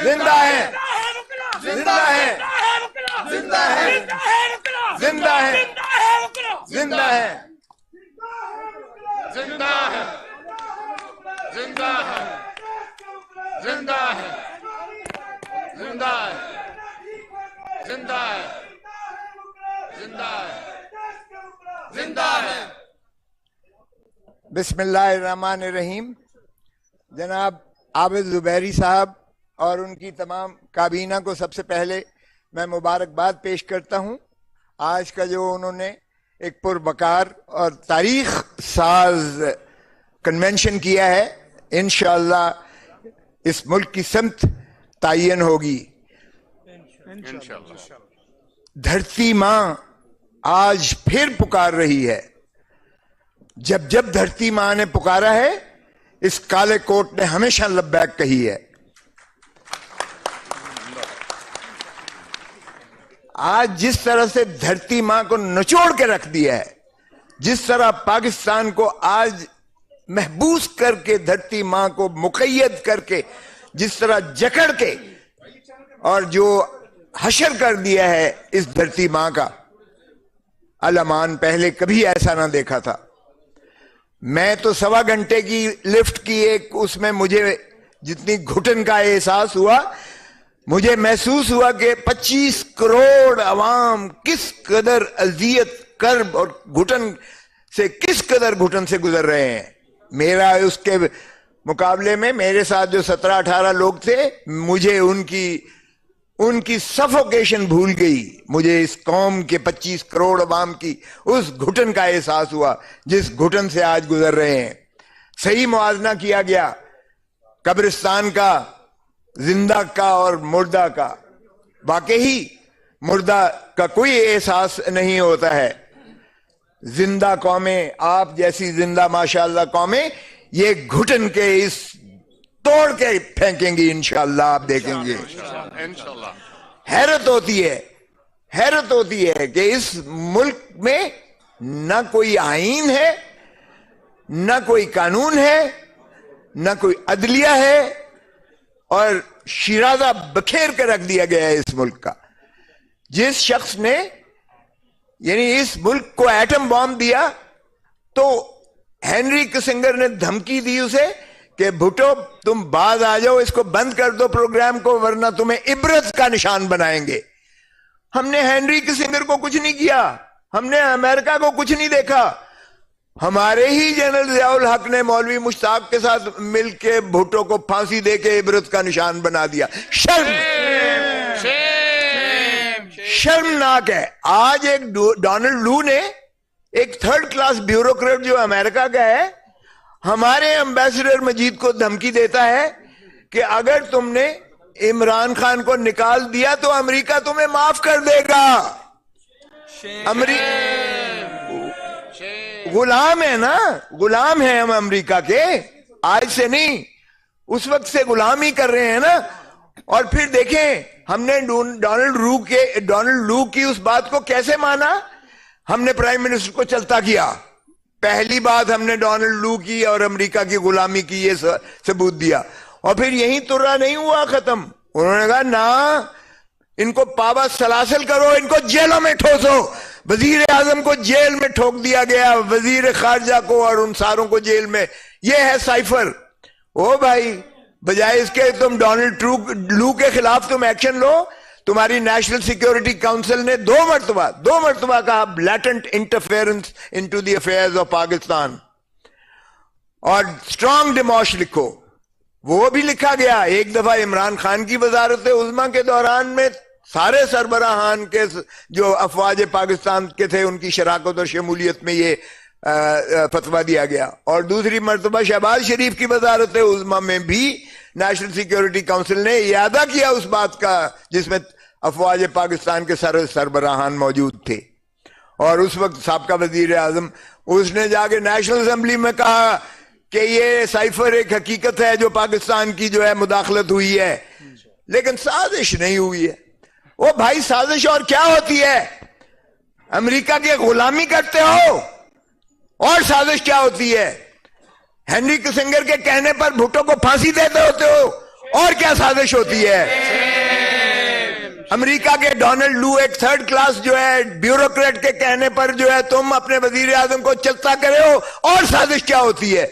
زندہ ہے زندہ ہے زندہ ہے زندہ ہے زندہ ہے زندہ ہے زندہ ہے زندہ ہے زندہ ہے زندہ ہے زندہ ہے زندہ ہے. بسم اللہ الرحمن الرحیم. جناب عابد زبیری صاحب اور ان کی تمام کابینہ کو سب سے پہلے میں مبارکباد پیش کرتا ہوں. آج کا جو انہوں نے ایک پربکار اور تاریخ ساز کنونشن کیا ہے، انشاءاللہ اس ملک کی سمت تعین ہوگی انشاءاللہ. دھرتی ماں آج پھر پکار رہی ہے. جب جب دھرتی ماں نے پکارا ہے، اس کالے کوٹ نے ہمیشہ لبیک کہی ہے. آج جس طرح سے دھرتی ماں کو نچوڑ کے رکھ دیا ہے، جس طرح پاکستان کو آج محبوس کر کے، دھرتی ماں کو مقید کر کے، جس طرح جکڑ کے اور جو حشر کر دیا ہے اس دھرتی ماں کا، الامان پہلے کبھی ایسا نہ دیکھا تھا. میں تو 1.25 گھنٹے کی لفٹ کی ایک اس میں مجھے جتنی گھٹن کا احساس ہوا، مجھے محسوس ہوا کہ 25 کروڑ عوام کس قدر اذیت، کرب اور گھٹن سے کس قدر گھٹن سے گزر رہے ہیں. میرا اس کے مقابلے میں میرے ساتھ جو 17-18 لوگ تھے، مجھے ان کی سفوکیشن بھول گئی. مجھے اس قوم کے 25 کروڑ عوام کی اس گھٹن کا احساس ہوا جس گھٹن سے آج گزر رہے ہیں. صحیح موازنہ کیا گیا قبرستان کا، زندہ کا اور مردہ کا. واقعی مردہ کا کوئی احساس نہیں ہوتا ہے. زندہ قومیں، آپ جیسی زندہ ماشاءاللہ قومیں، یہ گھٹن کے اس توڑ کے پھینکیں گی انشاءاللہ. آپ دیکھیں گے. حیرت ہوتی ہے کہ اس ملک میں نہ کوئی آئین ہے، نہ کوئی قانون ہے، نہ کوئی عدلیہ ہے، اور شیرازہ بکھیر کے رکھ دیا گیا ہے اس ملک کا. جس شخص نے یعنی اس ملک کو ایٹم بام دیا، تو ہینری کسنگر نے دھمکی دی اسے کہ بھٹو تم باز آ جاؤ، اس کو بند کر دو پروگرام کو، ورنہ تمہیں عبرت کا نشان بنائیں گے. ہم نے ہینری کسنگر کو کچھ نہیں کیا، ہم نے امریکہ کو کچھ نہیں دیکھا. ہمارے ہی جنرل ضیاء الحق نے مولوی مشتاق کے ساتھ مل کے بھٹو کو پھانسی دے کے عبرت کا نشان بنا دیا. شرمناک ہے. آج ایک ڈونلڈ لو نے، ایک 3rd کلاس بیوروکریٹ جو امریکہ کا ہے، ہمارے امبیسڈر مجید کو دھمکی دیتا ہے کہ اگر تم نے عمران خان کو نکال دیا تو امریکہ تمہیں معاف کر دے گا. غلام ہے نا، غلام ہیں ہم امریکہ کے. آج سے نہیں، اس وقت سے غلامی کر رہے ہیں نا. اور پھر دیکھیں ہم نے ڈونلڈ لو کی اس بات کو کیسے مانا. ہم نے پرائم منسٹر کو چلتا کیا. پہلی بات ہم نے ڈونلڈ لو کی اور امریکہ کی غلامی کی یہ ثبوت دیا. اور پھر یہیں ترا نہیں ہوا ختم. انہوں نے کہا نا، ان کو پابند سلاسل کرو، ان کو جیلوں میں ٹھوسو. وزیر اعظم کو جیل میں ٹھوک دیا گیا، وزیر خارجہ کو اور ان ساروں کو جیل میں. یہ ہے سائفر. او بھائی، بجائے اس کے تم ڈونلڈ لو کے خلاف تم ایکشن لو. تمہاری نیشنل سیکیورٹی کاؤنسل نے دو مرتبہ کہا blatant interference into the affairs of Pakistan. اور اسٹرانگ ڈیموش لکھو. وہ بھی لکھا گیا. ایک دفعہ عمران خان کی وزارت عظمیٰ کے دوران میں سارے سربراہان کے جو افواج پاکستان کے تھے، ان کی شراکت اور شمولیت میں یہ فتویٰ دیا گیا. اور دوسری مرتبہ شہباز شریف کی وزارت عظمیٰ میں بھی نیشنل سیکیورٹی کاؤنسل نے اعادہ کیا اس بات کا، جس میں افواج پاکستان کے سربراہان موجود تھے. اور اس وقت سابقہ وزیر اعظم، اس نے جا کے نیشنل اسمبلی میں کہا کہ یہ سائفر ایک حقیقت ہے جو پاکستان کی جو ہے مداخلت ہوئی ہے، لیکن سازش نہیں ہوئی ہے. وہ بھائی سازش اور کیا ہوتی ہے؟ امریکہ کی غلامی کرتے ہو. اور سازش کیا ہوتی ہے؟ ہینری کسنگر کے کہنے پر بھٹو کو پھانسی دیتے ہوتے ہو. اور کیا سازش ہوتی ہے؟ امریکہ کے ڈونلڈ لو ایک تھرڈ کلاس جو ہے بیوروکریٹ کے کہنے پر جو ہے تم اپنے وزیر اعظم کو چلتا کرے ہو، اور سازش کیا ہوتی ہے؟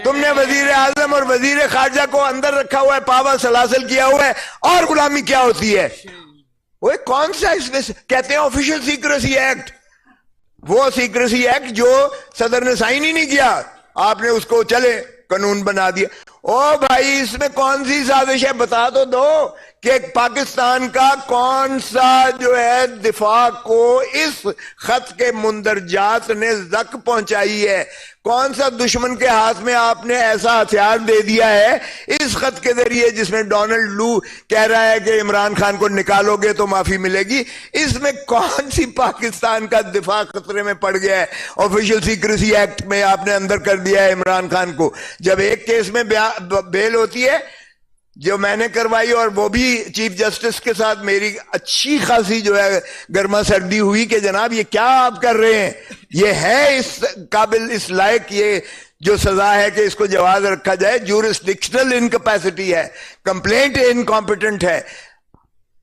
تم نے وزیر اعظم اور وزیر خارجہ کو اندر رکھا ہوا ہے، پاوا سلاسل کیا ہوا ہے، اور غلامی کیا ہوتی ہے؟ وہ کون سا اس میں کہتے ہیں آفیشل سیکریسی ایکٹ، وہ سیکریسی ایکٹ جو صدر نے سائن ہی نہیں کیا، آپ نے اس کو چلے قانون بنا دیا۔ او بھائی اس میں کون سی سازش ہے؟ بتا تو دو کہ پاکستان کا کون سا جو ہے دفاع کو اس خط کے مندرجات نے زک پہنچائی ہے، کون سا دشمن کے ہاتھ میں آپ نے ایسا ہتھیار دے دیا ہے اس خط کے ذریعے جس میں ڈونلڈ لو کہہ رہا ہے کہ عمران خان کو نکالو گے تو معافی ملے گی؟ اس میں کون سی پاکستان کا دفاع خطرے میں پڑ گیا ہے؟ آفیشل سیکریسی ایکٹ میں آپ نے اندر کر دیا ہے عمران خان کو۔ جب ایک کیس میں بیل ہوتی ہے جو میں نے کروائی، اور وہ بھی چیف جسٹس کے ساتھ میری اچھی خاصی جو ہے گرما سردی ہوئی کہ جناب یہ کیا آپ کر رہے ہیں، یہ ہے اس قابل اس لائق یہ جو سزا ہے کہ اس کو جواز رکھا جائے، جورسڈکشنل انکیپیسٹی ہے، کمپلینٹ انکمپیٹنٹ ہے،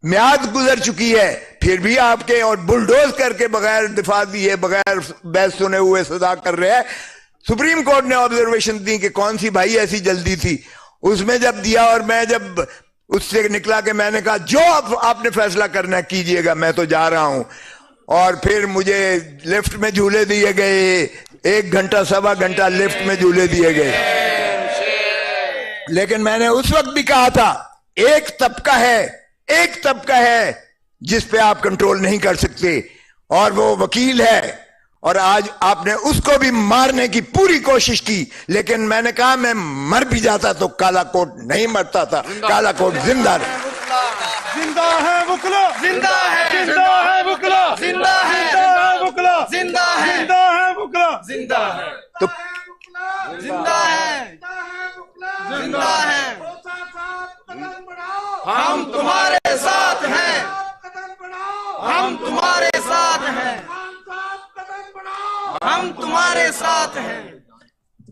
میعاد گزر چکی ہے، پھر بھی آپ کے اور بلڈوز کر کے بغیر دفاع دیے بغیر بحث سنے ہوئے سزا کر رہے ہیں۔ سپریم کورٹ نے آبزرویشن دی کہ کون سی بھائی ایسی جلدی تھی، اس میں جب دیا اور میں جب اس سے نکلا کہ میں نے کہا جو آپ نے فیصلہ کرنا کیجئے گا، میں تو جا رہا ہوں، اور پھر مجھے لفٹ میں جھولے دیے گئے، 1 گھنٹہ سوا گھنٹہ لفٹ میں جھولے دیے گئے، لیکن میں نے اس وقت بھی کہا تھا ایک طبقہ ہے جس پہ آپ کنٹرول نہیں کر سکتے، اور وہ وکیل ہے، اور آج آپ نے اس کو بھی مارنے کی پوری کوشش کی، لیکن میں نے کہا میں مر بھی جاتا تو کالا کوٹ نہیں مرتا تھا، کالا کوٹ زندہ ہے، زندہ ہے وکلا، زندہ ہے، زندہ ہے وکلا، زندہ ہے، وکلا، زندہ ہے، زندہ ہے وکلا، زندہ ہے، تو زندہ ہے، زندہ ہے، ہم تمہارے ساتھ ہیں، ہم تمہارے ساتھ ہیں، ہم تمہارے ساتھ ہیں۔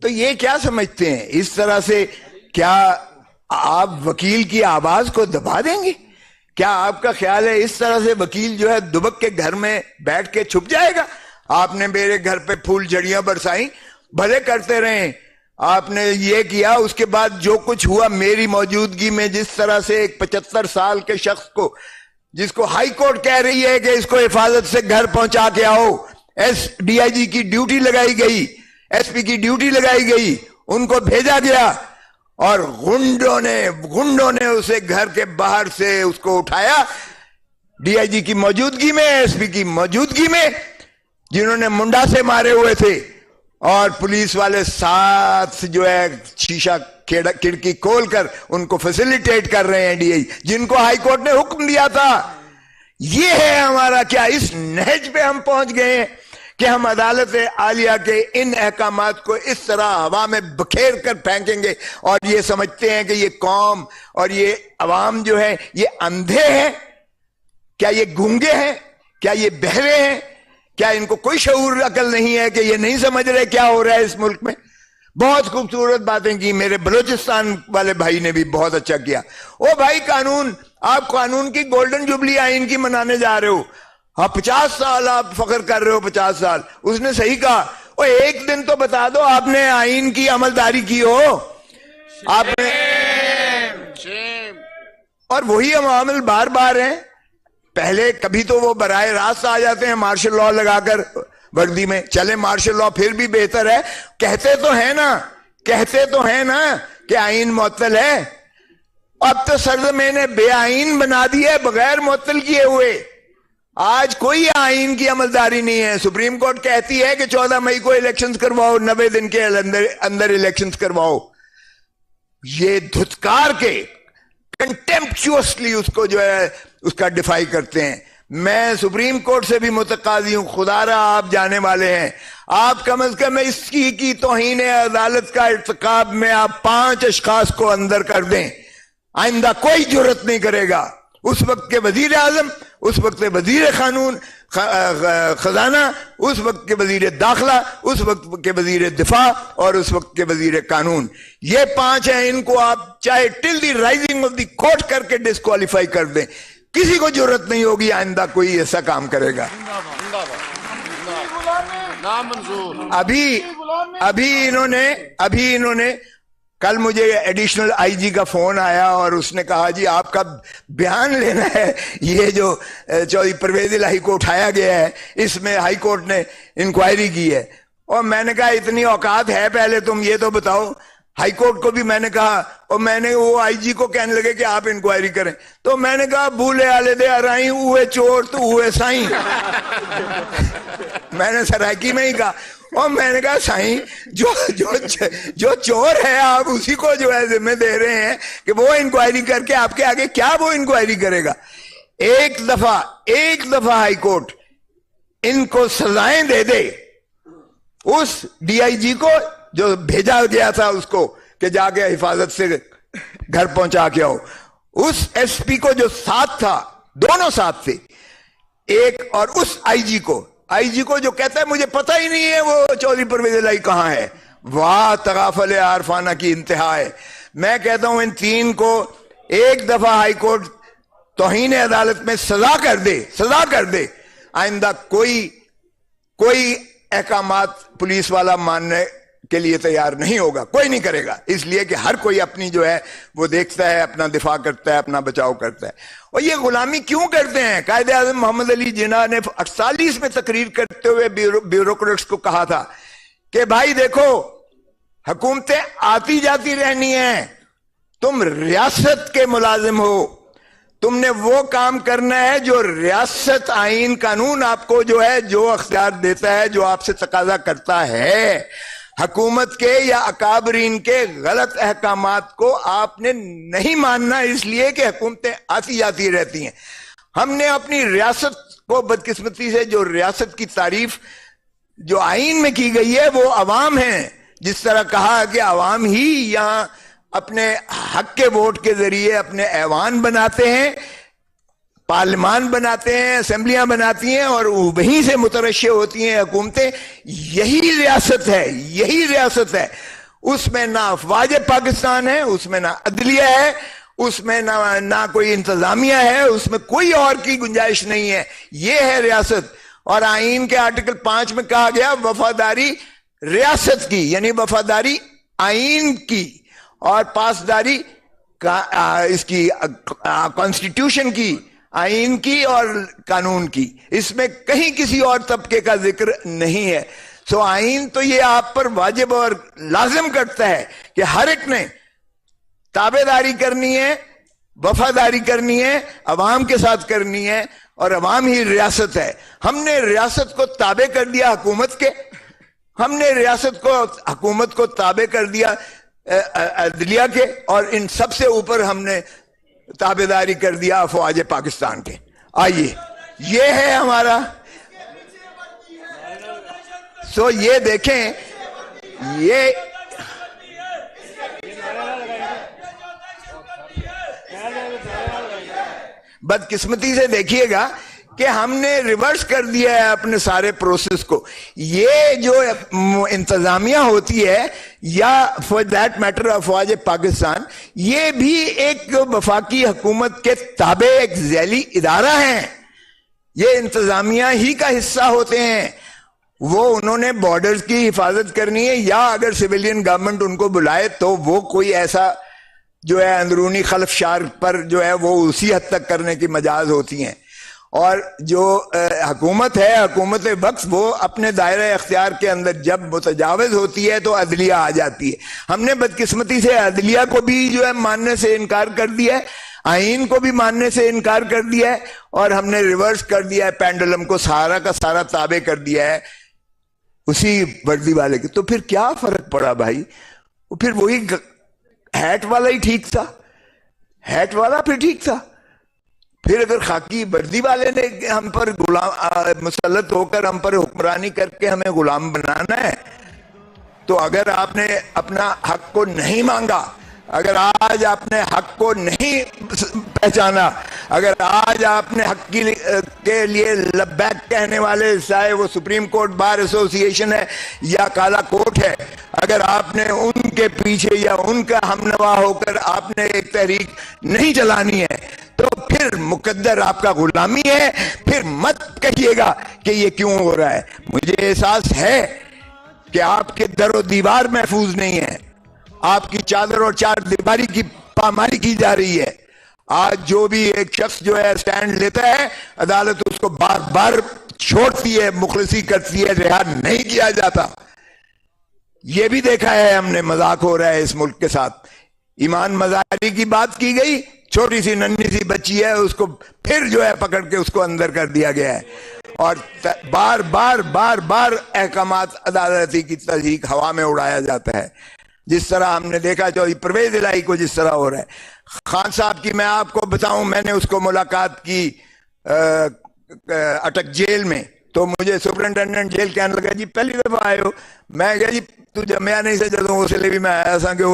تو یہ کیا سمجھتے ہیں؟ اس طرح سے کیا آپ وکیل کی آواز کو دبا دیں گے؟ کیا آپ کا خیال ہے اس طرح سے وکیل جو ہے دبک کے گھر میں بیٹھ کے چھپ جائے گا؟ آپ نے میرے گھر پہ پھول جھڑیاں برسائیں، بھلے کرتے رہیں، آپ نے یہ کیا، اس کے بعد جو کچھ ہوا میری موجودگی میں، جس طرح سے ایک 75 سال کے شخص کو جس کو ہائی کورٹ کہہ رہی ہے کہ اس کو حفاظت سے گھر پہنچا کے آؤ، ایس ڈی آئی جی کی ڈیوٹی لگائی گئی، ایس پی کی ڈیوٹی لگائی گئی، ان کو بھیجا گیا، اور گنڈوں نے اسے گھر کے باہر سے اس کو اٹھایا، ڈی آئی جی کی موجودگی میں، ایس پی کی موجودگی میں، جنہوں نے منڈا سے مارے ہوئے تھے، اور پولیس والے ساتھ جو ہے شیشہ کھڑکی کھول کر ان کو فیسیلیٹیٹ کر رہے ہیں، ڈی آئی جن کو ہائی کورٹ نے حکم دیا تھا۔ یہ ہے ہمارا، کیا اس نہج پہ ہم پہنچ گئے ہیں کہ ہم عدالت عالیہ کے ان احکامات کو اس طرح ہوا میں بکھیر کر پھینکیں گے، اور یہ سمجھتے ہیں کہ یہ قوم اور یہ عوام جو ہے یہ اندھے ہیں؟ کیا یہ گونگے ہیں؟ کیا یہ بہرے ہیں؟ کیا ان کو کوئی شعور عقل نہیں ہے کہ یہ نہیں سمجھ رہے کیا ہو رہا ہے اس ملک میں؟ بہت خوبصورت باتیں کی، میرے بلوچستان والے بھائی نے بھی بہت اچھا کیا۔ او بھائی قانون، آپ قانون کی گولڈن جوبلی آئین کی منانے جا رہے ہو، ہاں 50 سال آپ فخر کر رہے ہو، 50 سال، اس نے صحیح کہا، او ایک دن تو بتا دو آپ نے آئین کی عملداری کی ہو، آپ نے، اور وہی عوامل بار بار ہیں، پہلے کبھی تو وہ براہ راست آ جاتے ہیں مارشل لاء لگا کر وردی میں، چلے مارشل لاء پھر بھی بہتر ہے، کہتے تو ہیں نا کہ آئین معطل ہے، اب تو سرزمین نے بے آئین بنا دیا بغیر معطل کیے ہوئے، آج کوئی آئین کی عملداری نہیں ہے۔ سپریم کورٹ کہتی ہے کہ 14 مئی کو الیکشنز کرواؤ، 90 دن کے اندر الیکشنز کرواؤ، یہ دھتکار کے کنٹمپچوسلی اس کو جو ہے اس کا ڈیفائی کرتے ہیں۔ میں سپریم کورٹ سے بھی متقاضی ہوں، خدا را آپ جانے والے ہیں، آپ کم از کم اس کی توہین عدالت کا ارتکاب میں آپ 5 اشخاص کو اندر کر دیں، آئندہ کوئی جرت نہیں کرے گا۔ اس وقت کے وزیر اعظم اس وقت کے وزیر قانون خزانہ، اس وقت کے وزیر داخلہ، اس وقت کے وزیر دفاع اور اس وقت کے وزیر قانون. یہ 5 ہیں، ان کو آپ چاہے ٹل دی رائزنگ آف دی کورٹ کر کے ڈسکوالیفائی کر دیں، کسی کو ضرورت نہیں ہوگی آئندہ کوئی ایسا کام کرے گا. ابھی انہوں نے کل مجھے ایڈیشنل آئی جی کا فون آیا اور اس نے کہا جی آپ کا بیان لینا ہے، یہ جو چودھری پرویز الہی کو اٹھایا گیا ہے اس میں ہائی کورٹ نے انکوائری کی ہے. اور میں نے کہا اتنی اوقات ہے پہلے تم یہ تو بتاؤ. ہائی کورٹ کو بھی میں نے کہا، اور میں نے وہ آئی جی کو کہنے لگے کہ آپ انکوائری کریں، تو میں نے کہا بھولے آلے دے ارائیں اوے چور تو اوے سائیں. میں نے سرائکی میں ہی کہا، اور میں نے کہا سائیں جو چور ہے آپ اسی کو جو ہے ذمہ دے رہے ہیں کہ وہ انکوائری کر کے آپ کے آگے کیا وہ انکوائری کرے گا. ایک دفعہ ہائی کورٹ ان کو سزائیں دے دے، اس ڈی آئی جی کو جو بھیجا گیا تھا اس کو کہ جا کے حفاظت سے گھر پہنچا کے آؤ، اس ایس پی کو جو ساتھ تھا، دونوں ساتھ تھے، ایک اور اس آئی جی کو جو کہتا ہے مجھے پتہ ہی نہیں ہے وہ چودھری پرویز الہی کہاں ہے. واہ تغافل عارفانہ کی انتہا ہے. میں کہتا ہوں ان 3 کو ایک دفعہ ہائی کورٹ توہین عدالت میں سزا کر دے. آئندہ کوئی احکامات پولیس والا ماننے کے لیے تیار نہیں ہوگا، کوئی نہیں کرے گا، اس لیے کہ ہر کوئی اپنی جو ہے وہ دیکھتا ہے، اپنا دفاع کرتا ہے، اپنا بچاؤ کرتا ہے. اور یہ غلامی کیوں کرتے ہیں؟ قائد اعظم محمد علی جناح نے 48 میں تقریر کرتے ہوئے بیوروکریٹس کو کہا تھا کہ بھائی دیکھو حکومتیں آتی جاتی رہنی ہیں، تم ریاست کے ملازم ہو، تم نے وہ کام کرنا ہے جو ریاست آئین قانون آپ کو جو ہے جو اختیار دیتا ہے، جو آپ سے تقاضا کرتا ہے. حکومت کے یا اکابرین کے غلط احکامات کو آپ نے نہیں ماننا، اس لیے کہ حکومتیں آتی جاتی رہتی ہیں. ہم نے اپنی ریاست کو بدقسمتی سے، جو ریاست کی تعریف جو آئین میں کی گئی ہے وہ عوام ہیں، جس طرح کہا کہ عوام ہی یہاں اپنے حق کے ووٹ کے ذریعے اپنے ایوان بناتے ہیں، پارلیمان بناتے ہیں، اسمبلیاں بناتی ہیں، اور وہیں سے مترشح ہوتی ہیں حکومتیں. یہی ریاست ہے. اس میں نہ افواج پاکستان ہے، اس میں نہ عدلیہ ہے، اس میں نہ کوئی انتظامیہ ہے، اس میں کوئی اور کی گنجائش نہیں ہے. یہ ہے ریاست. اور آئین کے آرٹیکل 5 میں کہا گیا وفاداری ریاست کی، یعنی وفاداری آئین کی اور پاسداری اس کی کانسٹیٹیوشن کی، آئین کی اور قانون کی. اس میں کہیں کسی اور طبقے کا ذکر نہیں ہے. سو آئین تو یہ آپ پر واجب اور لازم کرتا ہے کہ ہر ایک نے تابع داری کرنی ہے، وفاداری کرنی ہے، عوام کے ساتھ کرنی ہے، اور عوام ہی ریاست ہے. ہم نے ریاست کو تابع کر دیا حکومت کے، ہم نے حکومت کو تابع کر دیا عدلیہ کے، اور ان سب سے اوپر ہم نے تابع داری کر دیا افواج پاکستان کے. آئیے یہ ہے ہمارا. سو یہ دیکھیں، یہ بدقسمتی سے دیکھیے گا کہ ہم نے ریورس کر دیا ہے اپنے سارے پروسیس کو. یہ جو انتظامیہ ہوتی ہے یا فار دیٹ میٹر افواج پاکستان، یہ بھی ایک وفاقی حکومت کے تابع ایک ذیلی ادارہ ہیں. یہ انتظامیہ ہی کا حصہ ہوتے ہیں. وہ انہوں نے بارڈرز کی حفاظت کرنی ہے، یا اگر سویلین گورنمنٹ ان کو بلائے تو وہ کوئی ایسا جو ہے اندرونی خلفشار پر جو ہے وہ اسی حد تک کرنے کی مجاز ہوتی ہیں. اور جو حکومت ہے، حکومت وقت، وہ اپنے دائرہ اختیار کے اندر جب متجاوز ہوتی ہے تو عدلیہ آ جاتی ہے. ہم نے بدقسمتی سے عدلیہ کو بھی جو ہے ماننے سے انکار کر دیا ہے، آئین کو بھی ماننے سے انکار کر دیا ہے، اور ہم نے ریورس کر دیا ہے، پینڈولم کو سارا کا سارا تابع کر دیا ہے اسی وردی والے کے. تو پھر کیا فرق پڑا بھائی؟ پھر وہی ہیٹ والا ہی ٹھیک تھا، ہیٹ والا پھر ٹھیک تھا. پھر اگر خاکی وردی والے نے ہم پر غلام مسلط ہو کر ہم پر حکمرانی کر کے ہمیں غلام بنانا ہے، تو اگر آپ نے اپنا حق کو نہیں مانگا، اگر آج آپ نے حق کو نہیں پہچانا، اگر آج آپ نے حق کے لیے لبیک کہنے والے، چاہے وہ سپریم کورٹ بار ایسوسی ایشن ہے یا کالا کوٹ ہے، اگر آپ نے ان کے پیچھے یا ان کا ہم نوا ہو کر آپ نے ایک تحریک نہیں چلانی ہے تو پھر مقدر آپ کا غلامی ہے. پھر مت کہیے گا کہ یہ کیوں ہو رہا ہے. مجھے احساس ہے کہ آپ کے در و دیوار محفوظ نہیں ہے، آپ کی چادر اور چار دیواری کی پامالی کی جا رہی ہے. آج جو بھی ایک شخص جو ہے سٹینڈ لیتا ہے، عدالت اس کو بار بار چھوڑتی ہے، مخلصی کرتی ہے، رہا نہیں کیا جاتا. یہ بھی دیکھا ہے ہم نے، مذاق ہو رہا ہے اس ملک کے ساتھ. ایمان مزاری کی بات کی گئی، چھوٹی سی ننھی سی بچی ہے، اس کو پھر جو ہے پکڑ کے اس کو اندر کر دیا گیا ہے. اور بار بار بار بار احکامات عدالتی کی تصدیق ہوا میں اڑایا جاتا ہے. جس طرح ہم نے دیکھا جو پرویز الہی کو جس طرح ہو رہا ہے. خان صاحب کی میں آپ کو بتاؤں، میں نے اس کو ملاقات کی اٹک جیل میں، تو مجھے سپرنٹینڈنٹ جیل کہنے لگا جی پہلی دفعہ آئے ہو؟ میں کہا جی تو جمعہ نہیں سے جدوں اس لیے بھی میں آیا سا کہ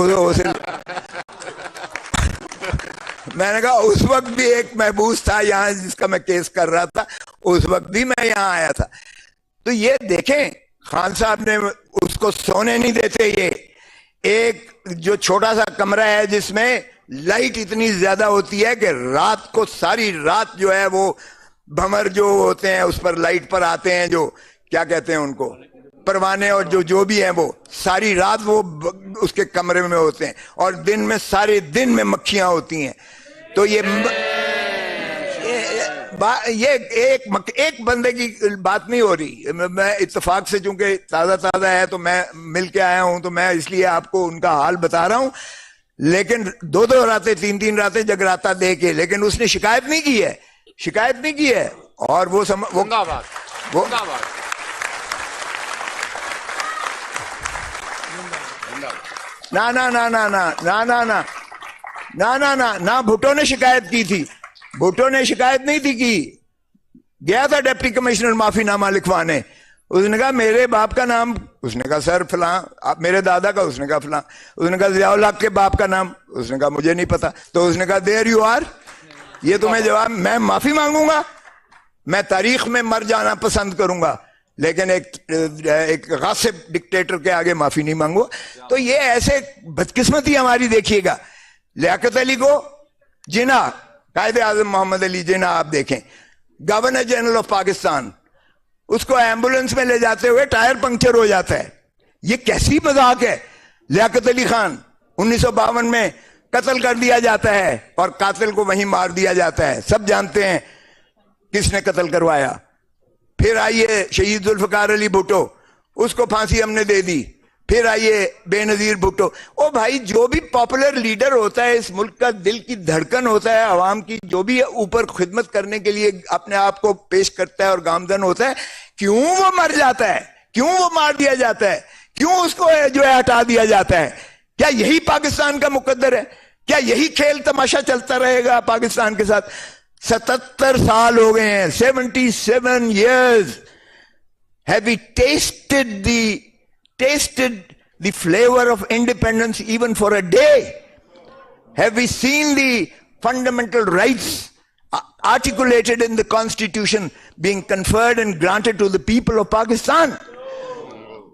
میں نے کہا اس وقت بھی ایک محبوس تھا یہاں جس کا میں کیس کر رہا تھا، اس وقت بھی میں یہاں آیا تھا. تو یہ دیکھیں خان صاحب نے اس کو سونے نہیں دیتے. یہ ایک جو چھوٹا سا کمرہ ہے جس میں لائٹ اتنی زیادہ ہوتی ہے کہ رات کو ساری رات جو ہے وہ بھمر جو ہوتے ہیں اس پر لائٹ پر آتے ہیں، جو کیا کہتے ہیں ان کو، پروانے، اور جو بھی ہیں وہ ساری رات وہ اس کے کمرے میں ہوتے ہیں، اور دن میں سارے دن میں مکھیاں ہوتی ہیں. تو یہ ایک بندے کی بات نہیں ہو رہی. میں اتفاق سے چونکہ تازہ ہے تو میں مل کے آیا ہوں، تو میں اس لیے آپ کو ان کا حال بتا رہا ہوں. لیکن 2 راتیں 3 راتیں جگراتا دے کے، لیکن اس نے شکایت نہیں کی ہے، شکایت نہیں کی ہے. اور وہ نہ بھٹو نے شکایت کی تھی، بھٹو نے شکایت نہیں تھی کی. گیا تھا ڈپٹی کمشنر معافی نامہ لکھوانے، اس نے کہا میرے باپ کا نام، اس نے کہا سر فلاں، میرے دادا کا، اس نے کہا فلاں، اس نے کہا ضیاء الحق کے باپ کا نام، اس نے کہا مجھے نہیں پتا. تو اس نے کہا دیر یو آر، یہ تمہیں جواب، میں معافی مانگوں گا، میں تاریخ میں مر جانا پسند کروں گا لیکن ایک غاصب ڈکٹیٹر کے آگے معافی نہیں مانگو. تو یہ ایسے بدقسمتی ہماری دیکھیے گا. لیاقت علی کو جناح، قائد اعظم محمد علی جناح آپ دیکھیں، گورنر جنرل آف پاکستان، اس کو ایمبولنس میں لے جاتے ہوئے ٹائر پنکچر ہو جاتا ہے. یہ کیسی مذاق ہے؟ لیاقت علی خان 1952 میں قتل کر دیا جاتا ہے اور قاتل کو وہیں مار دیا جاتا ہے. سب جانتے ہیں کس نے قتل کروایا. پھر آئیے شہید ذوالفقار علی بھٹو، اس کو پھانسی ہم نے دے دی. پھر آئیے بے نظیر بھٹو. او بھائی، جو بھی پاپولر لیڈر ہوتا ہے، اس ملک کا دل کی دھڑکن ہوتا ہے عوام کی، جو بھی اوپر خدمت کرنے کے لیے اپنے آپ کو پیش کرتا ہے اور گامزن ہوتا ہے، کیوں وہ مر جاتا ہے؟ کیوں وہ مار دیا جاتا ہے؟ کیوں اس کو جو ہے ہٹا دیا جاتا ہے؟ کیا یہی پاکستان کا مقدر ہے؟ کیا یہی کھیل تماشا چلتا رہے گا پاکستان کے ساتھ؟ 77 سال ہو گئے ہیں. 77 years. Have we tasted the flavor of independence even for a day? Have we seen the fundamental rights articulated in the Constitution being conferred and granted to the people of Pakistan?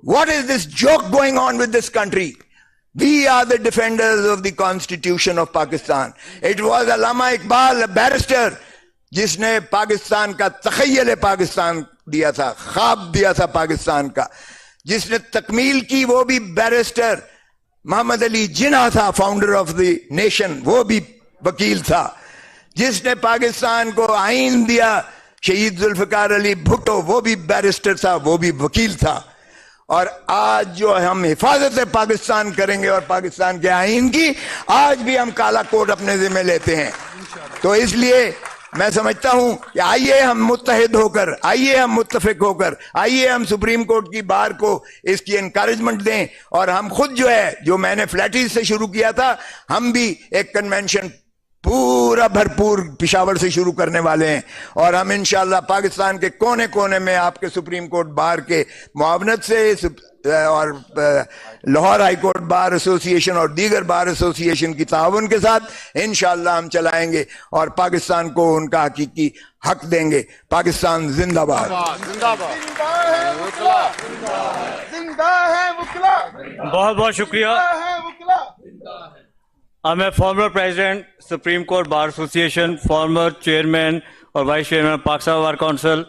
What is this joke going on with this country? We are the defenders of the Constitution of Pakistan. It was Allama Iqbal, a barrister, جس نے پاکستان کا تخیل پاکستان دیا تھا، خواب دیا تھا پاکستان کا. جس نے تکمیل کی وہ بھی بیرسٹر محمد علی جناح تھا، فاؤنڈر آف دی نیشن، وہ بھی وکیل تھا. جس نے پاکستان کو آئین دیا شہید ذوالفقار علی بھٹو، وہ بھی بیرسٹر تھا، وہ بھی وکیل تھا. اور آج جو ہم حفاظت پاکستان کریں گے اور پاکستان کے آئین کی، آج بھی ہم کالا کوٹ اپنے ذمہ لیتے ہیں. تو اس لیے میں سمجھتا ہوں کہ آئیے ہم متحد ہو کر، آئیے ہم متفق ہو کر، آئیے ہم سپریم کورٹ کی بار کو اس کی انکارجمنٹ دیں، اور ہم خود جو ہے، جو میں نے فلیٹیز سے شروع کیا تھا، ہم بھی ایک کنونشن پورے پورا بھرپور پشاور سے شروع کرنے والے ہیں، اور ہم انشاءاللہ پاکستان کے کونے کونے میں آپ کے سپریم کورٹ بار کے معاونت سے اور لاہور ہائی کورٹ بار ایسوسی ایشن اور دیگر بار ایسوسی ایشن کی تعاون کے ساتھ انشاءاللہ ہم چلائیں گے اور پاکستان کو ان کا حقیقی حق دیں گے. پاکستان زندہ باد. بہت بہت شکریہ. I'm a former president, Supreme Court Bar Association, former chairman اور vice chairman Pakistan bar council.